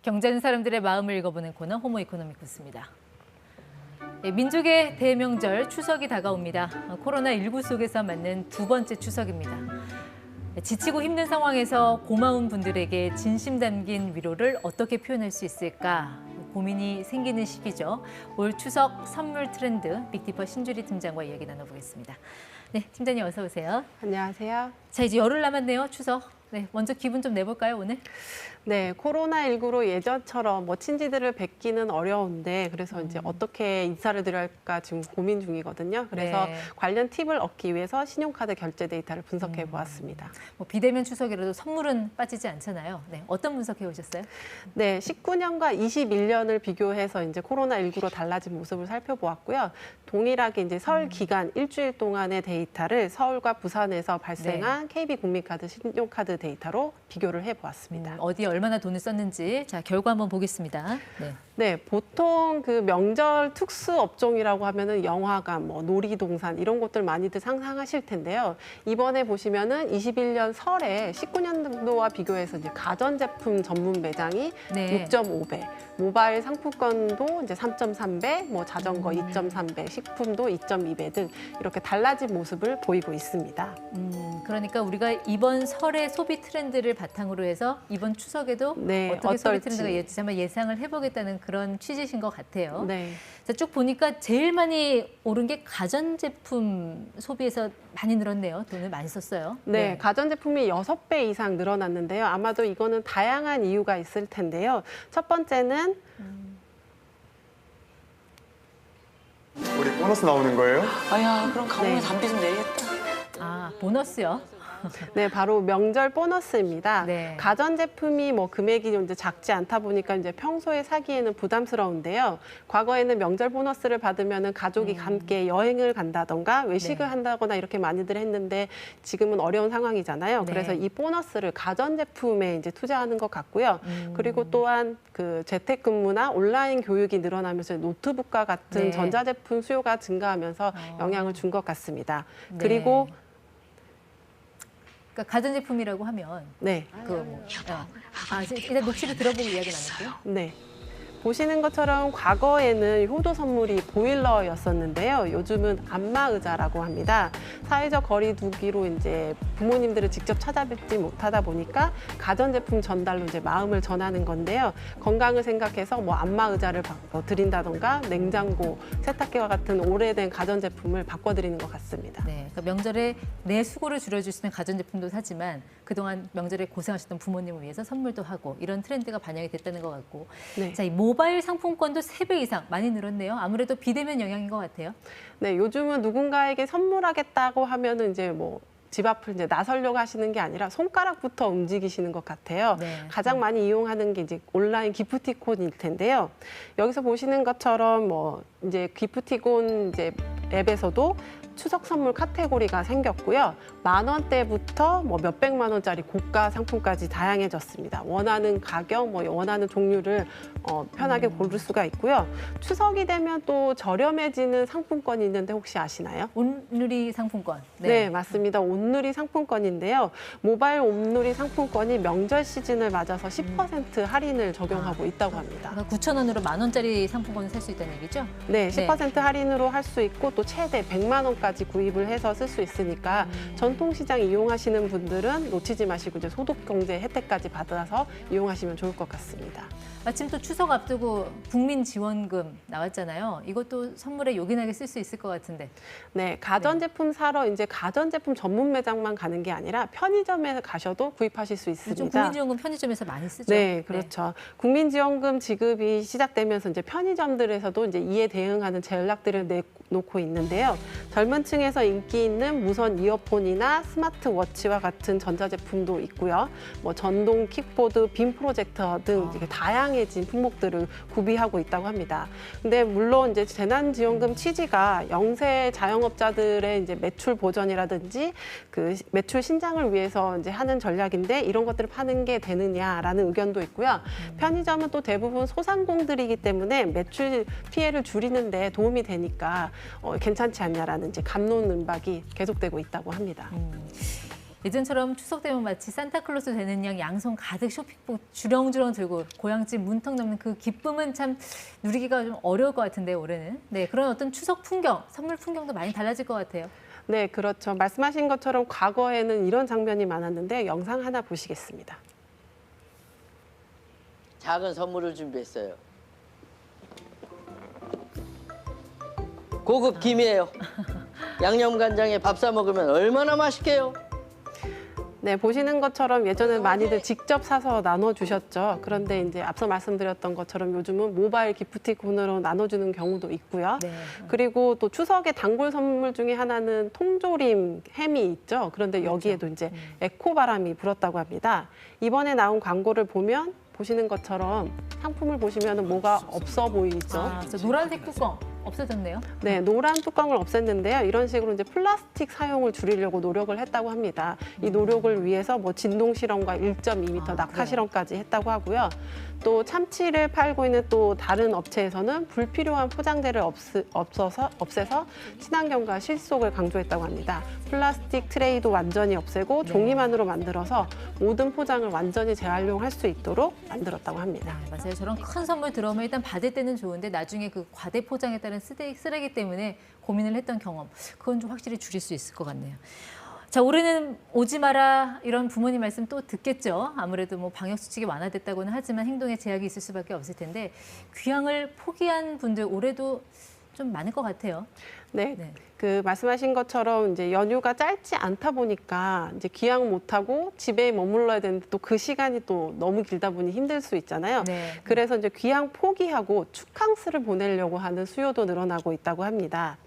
경제하는 사람들의 마음을 읽어보는 코너 호모 이코노미쿠스입니다. 민족의 대명절 추석이 다가옵니다. 코로나19 속에서 맞는 두 번째 추석입니다. 지치고 힘든 상황에서 고마운 분들에게 진심 담긴 위로를 어떻게 표현할 수 있을까 고민이 생기는 시기죠. 올 추석 선물 트렌드 빅디퍼 신주리 팀장과 이야기 나눠보겠습니다. 네, 팀장님 어서 오세요. 안녕하세요. 자, 이제 열흘 남았네요, 추석. 네, 먼저 기분 좀 내볼까요, 오늘? 네, 코로나19로 예전처럼 친지들을 뵙기는 어려운데 그래서 이제 어떻게 인사를 드려야 할까 지금 고민 중이거든요. 그래서 네. 관련 팁을 얻기 위해서 신용카드 결제 데이터를 분석해 보았습니다. 뭐 비대면 추석이라도 선물은 빠지지 않잖아요. 네, 어떤 분석해 오셨어요? 네, 19년과 21년을 비교해서 이제 코로나19로 달라진 모습을 살펴보았고요. 동일하게 이제 설 기간 일주일 동안의 데이터를 서울과 부산에서 발생한 KB 국민카드 신용카드 데이터로 비교를 해 보았습니다. 어디에 얼마나 돈을 썼는지 자 결과 한번 보겠습니다. 네. 네, 보통 그 명절 특수 업종이라고 하면은 영화관, 놀이동산 이런 곳들 많이들 상상하실 텐데요. 이번에 보시면은 21년 설에 19년도와 비교해서 이제 가전제품 전문 매장이 네. 6.5배, 모바일 상품권도 이제 3.3배, 자전거 2.3배, 식품도 2.2배 등 이렇게 달라진 모습을 보이고 있습니다. 그러니까 우리가 이번 설의 소비 트렌드를 바탕으로 해서 이번 추석에도 네, 어떻게 소비 어떨지. 트렌드가 한번 예상을 해보겠다는 그런 취지신 것 같아요. 네. 자, 쭉 보니까 제일 많이 오른 게 가전제품 소비에서 많이 늘었네요. 돈을 많이 썼어요. 네, 가전제품이 6배 이상 늘어났는데요. 아마도 이거는 다양한 이유가 있을 텐데요. 첫 번째는 우리 보너스 나오는 거예요? 아야, 그럼 가뭄에 네. 담비 좀 내야겠다. 아, 보너스요? 네, 바로 명절 보너스입니다. 네. 가전제품이 금액이 이제 작지 않다 보니까 이제 평소에 사기에는 부담스러운데요. 과거에는 명절 보너스를 받으면은 가족이 함께 여행을 간다던가 외식을 네. 한다거나 이렇게 많이들 했는데 지금은 어려운 상황이잖아요. 네. 그래서 이 보너스를 가전제품에 이제 투자하는 것 같고요. 그리고 또한 그 재택근무나 온라인 교육이 늘어나면서 노트북과 같은 네. 전자제품 수요가 증가하면서 영향을 준 것 같습니다. 네. 그리고 그러니까 가전제품이라고 하면 네. 일단 녹취를 들어보고 이야기 나눌게요. 네. 보시는 것처럼 과거에는 효도 선물이 보일러였었는데요. 요즘은 안마의자라고 합니다. 사회적 거리 두기로 이제 부모님들을 직접 찾아뵙지 못하다 보니까 가전제품 전달로 이제 마음을 전하는 건데요. 건강을 생각해서 안마의자를 드린다던가 냉장고, 세탁기와 같은 오래된 가전제품을 바꿔드리는 것 같습니다. 네, 그러니까 명절에 내 수고를 줄여줄 수 있는 가전제품도 사지만 그동안 명절에 고생하셨던 부모님을 위해서 선물도 하고 이런 트렌드가 반영이 됐다는 것 같고 네. 자, 이 모바일 상품권도 3배 이상 많이 늘었네요. 아무래도 비대면 영향인 것 같아요. 네, 요즘은 누군가에게 선물하겠다고 하면은 이제 집 앞을 이제 나서려고 하시는 게 아니라 손가락부터 움직이시는 것 같아요. 네. 가장 많이 이용하는 게 이제 온라인 기프티콘일 텐데요. 여기서 보시는 것처럼 이제 기프티콘 이제 앱에서도 추석 선물 카테고리가 생겼고요. 10,000원대부터 몇백만 원짜리 고가 상품까지 다양해졌습니다. 원하는 가격, 원하는 종류를 편하게 고를 수가 있고요. 추석이 되면 또 저렴해지는 상품권이 있는데 혹시 아시나요? 온누리 상품권. 네, 맞습니다. 온누리 상품권인데요. 모바일 온누리 상품권이 명절 시즌을 맞아서 10% 할인을 적용하고 있다고 합니다. 그러니까 9,000원으로 10,000원짜리 상품권을 살 수 있다는 얘기죠? 네, 10% 할인으로 할 수 있고 또 최대 100만 원까지 구입을 해서 쓸 수 있으니까 전통시장 이용하시는 분들은 놓치지 마시고 이제 소득경제 혜택까지 받아서 이용하시면 좋을 것 같습니다. 마침 또 추석 앞두고 국민지원금 나왔잖아요. 이것도 선물에 요긴하게 쓸 수 있을 것 같은데. 네, 가전제품 사러 이제 가전제품 전문 매장만 가는 게 아니라 편의점에 가셔도 구입하실 수 요즘 있습니다. 국민지원금 편의점에서 많이 쓰죠. 네, 그렇죠. 국민지원금 지급이 시작되면서 이제 편의점들에서도 이제 이에 대응하는 전략들을 내놓고 있는데요. 젊은 층에서 인기 있는 무선 이어폰이나 스마트워치와 같은 전자제품도 있고요. 전동 킥보드, 빔 프로젝터 등 이렇게 다양해진 품목들을 구비하고 있다고 합니다. 근데 물론 이제 재난지원금 취지가 영세 자영업자들의 이제 매출 보전이라든지 그 매출 신장을 위해서 이제 하는 전략인데 이런 것들을 파는 게 되느냐라는 의견도 있고요. 편의점은 또 대부분 소상공들이기 때문에 매출 피해를 줄이는 데 도움이 되니까 괜찮지 않냐라는 이제 갑론은박이 계속되고 있다고 합니다. 예전처럼 추석 되면 마치 산타클로스 되는 양 양손 가득 쇼핑복 주렁주렁 들고 고향집 문턱 넘는 그 기쁨은 참 누리기가 좀 어려울 것 같은데요, 올해는. 네, 그런 어떤 추석 풍경, 선물 풍경도 많이 달라질 것 같아요. 네, 그렇죠. 말씀하신 것처럼 과거에는 이런 장면이 많았는데 영상 하나 보시겠습니다. 작은 선물을 준비했어요. 고급 김이에요. 양념간장에 밥 싸 먹으면 얼마나 맛있게요. 네, 보시는 것처럼 예전엔 많이들 직접 사서 나눠주셨죠. 그런데 이제 앞서 말씀드렸던 것처럼 요즘은 모바일 기프티콘으로 나눠주는 경우도 있고요. 네. 그리고 또 추석에 단골 선물 중에 하나는 통조림 햄이 있죠. 그런데 여기에도 이제 에코바람이 불었다고 합니다. 이번에 나온 광고를 보면 보시는 것처럼 상품을 보시면 뭐가 없어 보이죠. 아, 저 노란색 뚜껑 없어졌네요. 네, 노란 뚜껑을 없앴는데요. 이런 식으로 이제 플라스틱 사용을 줄이려고 노력을 했다고 합니다. 이 노력을 위해서 뭐 진동 실험과 1.2m 낙하 그래요? 실험까지 했다고 하고요. 또 참치를 팔고 있는 또 다른 업체에서는 불필요한 포장재를 없애서 친환경과 실속을 강조했다고 합니다. 플라스틱 트레이도 완전히 없애고 종이만으로 만들어서 모든 포장을 완전히 재활용할 수 있도록 만들었다고 합니다. 네, 맞아요. 저런 큰 선물 들어오면 일단 받을 때는 좋은데 나중에 그 과대 포장에 따른 쓰레기 때문에 고민을 했던 경험, 그건 좀 확실히 줄일 수 있을 것 같네요. 자, 올해는 오지 마라 이런 부모님 말씀 또 듣겠죠. 아무래도 뭐 방역 수칙이 완화됐다고는 하지만 행동에 제약이 있을 수밖에 없을 텐데 귀향을 포기한 분들 올해도 좀 많을 것 같아요. 네. 네. 그 말씀하신 것처럼 이제 연휴가 짧지 않다 보니까 이제 귀향 못하고 집에 머물러야 되는데 또 그 시간이 또 너무 길다 보니 힘들 수 있잖아요. 네. 그래서 이제 귀향 포기하고 축캉스를 보내려고 하는 수요도 늘어나고 있다고 합니다.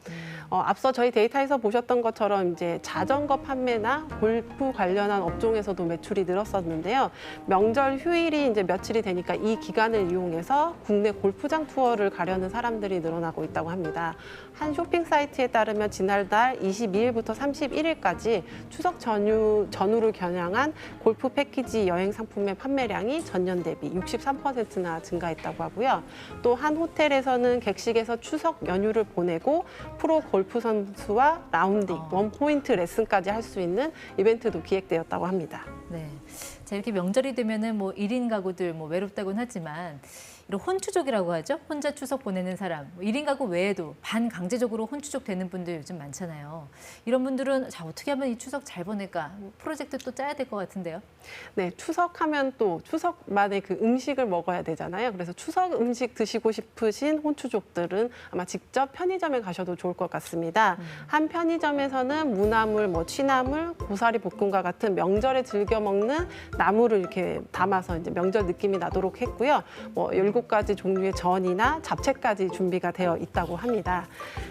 앞서 저희 데이터에서 보셨던 것처럼 이제 자전거 판매나 골프 관련한 업종에서도 매출이 늘었었는데요. 명절 휴일이 이제 며칠이 되니까 이 기간을 이용해서 국내 골프장 투어를 가려는 사람들이 늘어나고 있다고 합니다. 한 쇼핑 사이트에 따르면 지난달 22일부터 31일까지 추석 전후를 겨냥한 골프 패키지 여행 상품의 판매량이 전년 대비 63%나 증가했다고 하고요. 또 한 호텔에서는 객실에서 추석 연휴를 보내고 프로 골프 선수와 라운딩, 원포인트 레슨까지 할 수 있는 이벤트도 기획되었다고 합니다. 네. 자, 이렇게 명절이 되면은 뭐 1인 가구들 뭐 외롭다고는 하지만 이런 혼추족이라고 하죠. 혼자 추석 보내는 사람. 1인 가구 외에도 반강제적으로 혼추족 되는 분들 요즘 많잖아요. 이런 분들은 자, 어떻게 하면 이 추석 잘 보낼까? 뭐 프로젝트 또 짜야 될 것 같은데요. 네, 추석하면 또 추석만의 그 음식을 먹어야 되잖아요. 그래서 추석 음식 드시고 싶으신 혼추족들은 아마 직접 편의점에 가셔도 좋을 것 같습니다. 한 편의점에서는 무나물, 뭐 취나물, 고사리 볶음과 같은 명절에 즐겨 먹는 나물을 이렇게 담아서 이제 명절 느낌이 나도록 했고요. 뭐 7가지 종류의 전이나 잡채까지 준비가 되어 있다고 합니다.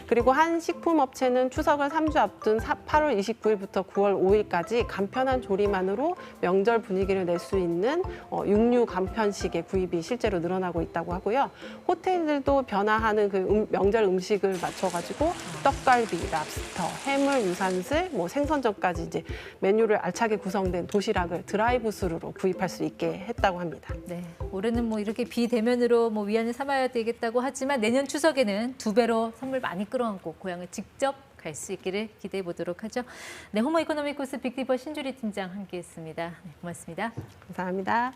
그리고 한 식품업체는 추석을 3주 앞둔 8월 29일부터 9월 5일까지 간편한 조리만으로 명절 분위기를 낼 수 있는 육류 간편식의 구입이 실제로 늘어나고 있다고 하고요. 호텔들도 변화하는 그 명절 음식을 맞춰가지고 떡갈비, 랍스터, 해물, 유산슬, 뭐 생선전까지 이제 메뉴를 알차게 구성된 도시락을 드라이브 스루로 구입할 수 있게 했다고 합니다. 네. 올해는 뭐 이렇게 비대면으로 뭐 위안을 삼아야 되겠다고 하지만 내년 추석에는 2배로 선물 많이 끌어안고 고향을 직접 갈 수 있기를 기대해 보도록 하죠. 네, 호모 이코노미 코스 빅리버 신주리 팀장 함께했습니다. 네, 고맙습니다. 감사합니다.